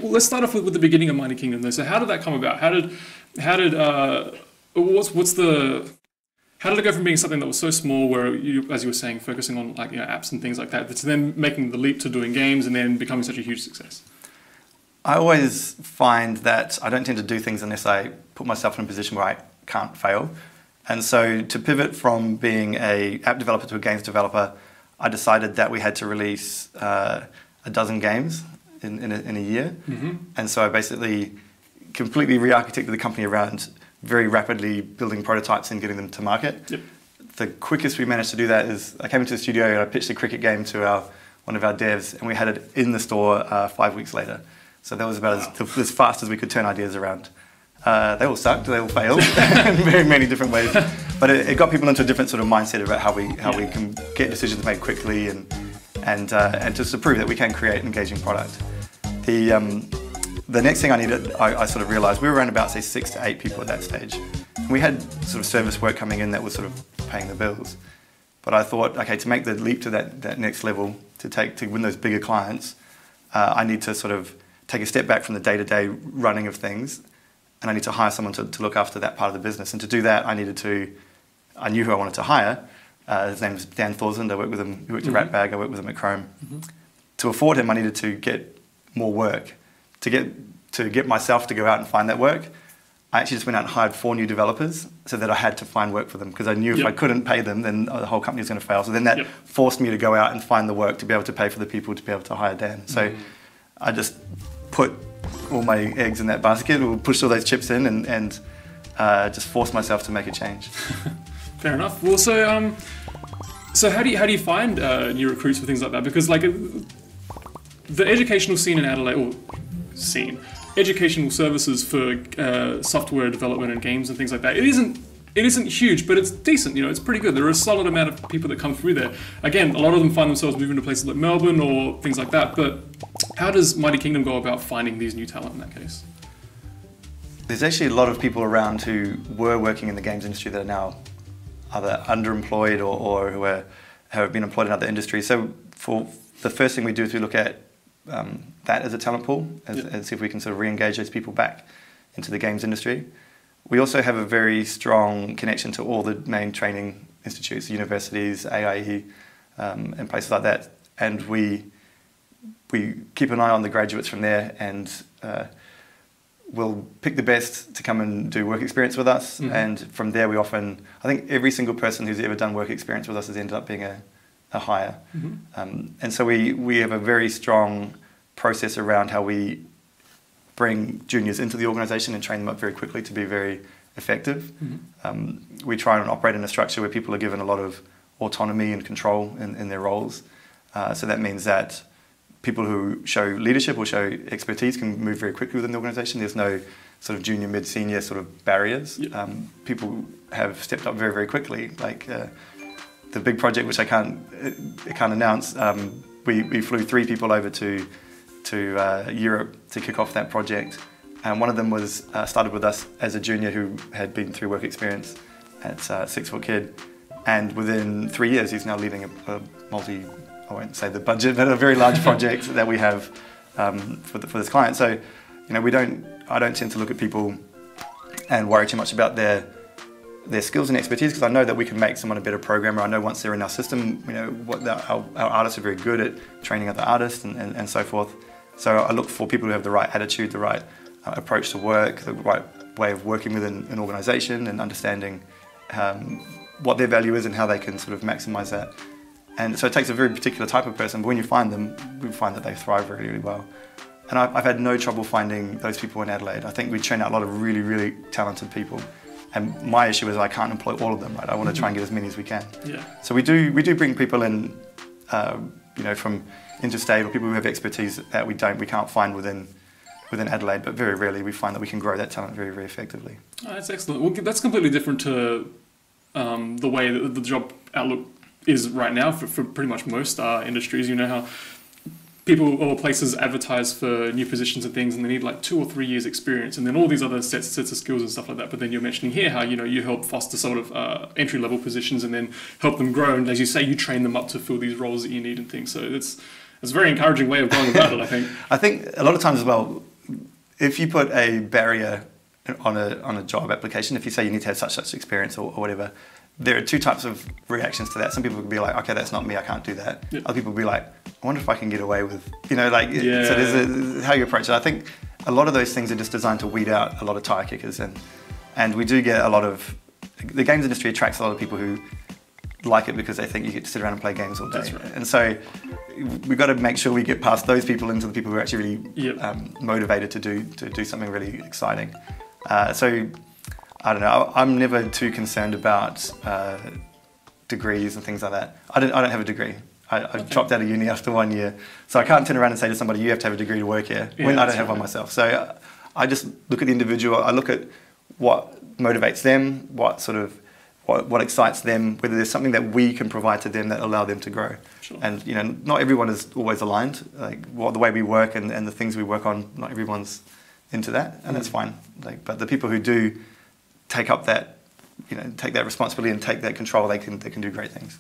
Well, let's start off with the beginning of Mighty Kingdom, though. So how did that come about? How did it go from being something that was so small, where you, as you were saying, focusing on like apps and things like that, to then making the leap to doing games and then becoming such a huge success? I always find that I don't tend to do things unless I put myself in a position where I can't fail. And so to pivot from being an app developer to a games developer, I decided that we had to release a dozen games in a year. Mm-hmm. And so I basically completely re-architected the company around very rapidly building prototypes and getting them to market. Yep. The quickest we managed to do that is I came into the studio and I pitched a cricket game to one of our devs, and we had it in the store 5 weeks later. So that was about as fast as we could turn ideas around. They all sucked, they all failed in very many different ways. But it got people into a different sort of mindset about how we can get decisions made quickly and just to prove that we can create an engaging product. The next thing I sort of realised, we were around about, say, 6 to 8 people at that stage. And we had sort of service work coming in that was sort of paying the bills. But I thought, okay, to make the leap to that next level, to win those bigger clients, I need to sort of take a step back from the day-to-day running of things, and I need to hire someone to look after that part of the business. And to do that, I knew who I wanted to hire. His name is Dan Thorsland. I worked with him. He worked at Ratbag. I worked with him at Chrome. Mm-hmm. To afford him, I needed to get more work. To get myself to go out and find that work, I actually just went out and hired 4 new developers so that I had to find work for them, because I knew if I couldn't pay them, then the whole company was going to fail. So then that forced me to go out and find the work to be able to pay for the people to be able to hire Dan. So I just put all my eggs in that basket, or pushed all those chips in, and just forced myself to make a change. Fair enough. Well, so how do you find new recruits for things like that? Because like the educational scene in Adelaide, educational services for software development and games and things like that, it isn't huge, but it's decent. It's pretty good. There are a solid amount of people that come through there. Again, a lot of them find themselves moving to places like Melbourne or things like that. But how does Mighty Kingdom go about finding these new talent in that case? There's actually a lot of people around who were working in the games industry that are now either underemployed or who have been employed in other industries. So for the first thing we do is we look at that as a talent pool, and see if we can sort of re-engage those people back into the games industry. We also have a very strong connection to all the main training institutes, universities, AIE, and places like that. And we keep an eye on the graduates from there, and we'll pick the best to come and do work experience with us. Mm-hmm. And from there I think every single person who's ever done work experience with us has ended up being a hire. Mm-hmm. And so we have a very strong process around how we bring juniors into the organisation and train them up very quickly to be very effective. Mm-hmm. We try and operate in a structure where people are given a lot of autonomy and control in their roles. So that means that people who show leadership or show expertise can move very quickly within the organisation. There's no sort of junior, mid, senior sort of barriers. Yep. People have stepped up very, very quickly. Like the big project, which I can't announce, we flew 3 people over to Europe to kick off that project, and one of them was started with us as a junior who had been through work experience at 6 Foot Kid, and within 3 years he's now leading a multi, I won't say the budget, but a very large project that we have for this client. So I don't tend to look at people and worry too much about their skills and expertise, because I know that we can make someone a better programmer. I know once they're in our system, our artists are very good at training other artists and so forth. So I look for people who have the right attitude, the right approach to work, the right way of working within an organisation, and understanding what their value is and how they can sort of maximise that. And so it takes a very particular type of person, but when you find them, we find that they thrive really, really well. And I've had no trouble finding those people in Adelaide. I think we train out a lot of really, really talented people. And my issue is I can't employ all of them, right? I want to try and get as many as we can. Yeah. So we do bring people in, from interstate, or people who have expertise that we can't find within Adelaide, but very rarely we find that we can grow that talent very, very effectively. Oh, that's excellent. Well, that's completely different to the way that the job outlook is right now for pretty much most industries. You know how people or places advertise for new positions and things, and they need like 2 or 3 years experience, and then all these other sets of skills and stuff like that. But then you're mentioning here how you help foster sort of entry-level positions and then help them grow, and as you say, you train them up to fill these roles that you need and things. So it's a very encouraging way of going about it, I think. I think a lot of times as well, if you put a barrier on a job application, if you say you need to have such experience or whatever, there are two types of reactions to that. Some people will be like, okay, that's not me, I can't do that. Yeah. Other people will be like, I wonder if I can get away with, you know, like, Yeah. so there's how you approach it. I think a lot of those things are just designed to weed out a lot of tire kickers, and we do get a lot of, the games industry attracts a lot of people who like it because they think you get to sit around and play games all day. That's right. And so we've got to make sure we get past those people into the people who are actually really Yep. motivated to do something really exciting. So I don't know. I'm never too concerned about degrees and things like that. I don't have a degree. I dropped out of uni after 1 year, so I can't turn around and say to somebody, "You have to have a degree to work here," when I don't have one myself. So I just look at the individual. I look at what motivates them, what excites them, whether there's something that we can provide to them that allow them to grow. Sure. And you know, not everyone is always aligned. Like the way we work and the things we work on, not everyone's into that, and that's fine. Like, but the people who do take up that, take that responsibility and take that control, they can do great things.